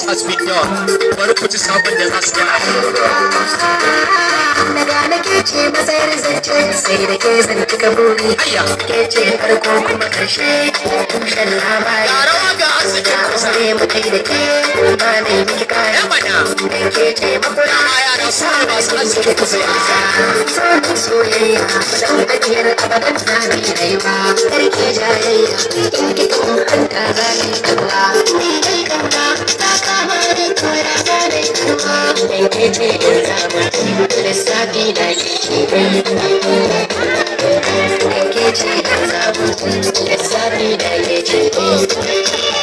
Has been done. Bari ku ji sabon da za su yi daga nake ce matsayar zance sai da ke zance ka buri ke ce farko kuma karshe tushen labari rawa ga arzikin kusa ne mu kai da ke ba ne miki kaya da ke ce makura da sa masu arzikin kusa sonin soyayya madan gajiyar abadan zami rayuwa karke jayayya in ki kan hanta zami kawa ni dai kauna ta kama da tura zami kawa da ke ce in zama lissafi da ke ce in zama lissafi da ke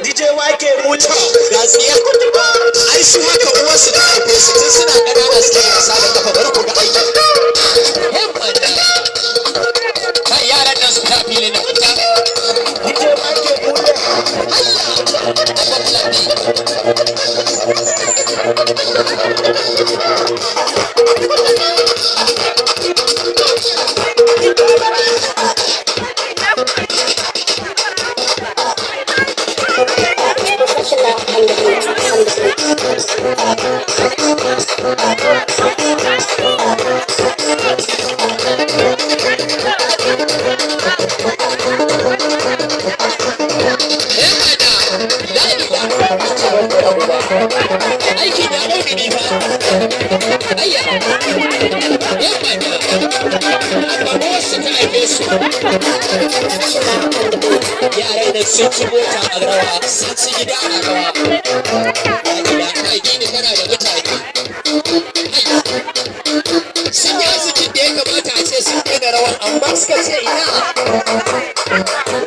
DJ YK Muta gaskiya ai su haka uwarsu da haife su tun suna ƙanana suke wasa da kafa bari ku ga aiki kai yaran nan su ta fili na fita DJ YK yaran da sun ci mota a rawa sun ci gida a rawa kai gini kana da mutane sun yi arzikin da ya kamata a ce sun kai da rawan amma suka ce ina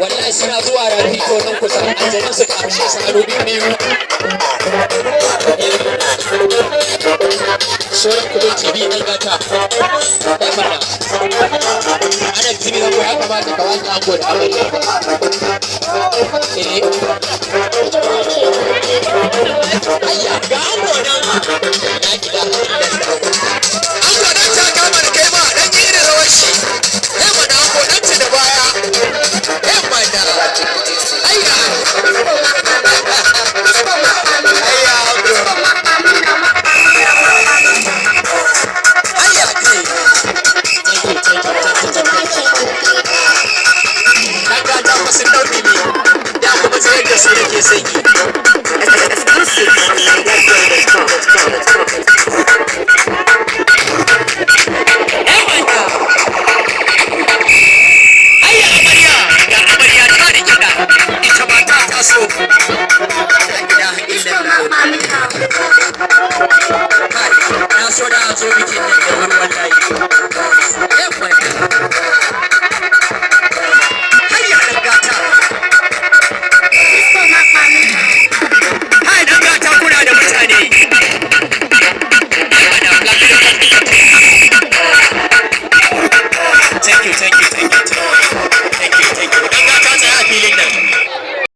wallahi suna zuwa rafi ko nan kusa aljanin suka amshe su hannu biyu sauran kudin tv ɗan gata ɗan mana ana tv na ya kamata ka wani ango da amarya ayya ga ango nan na gida ango nan ta kama da kai ma ɗan gini rawar shi thank you.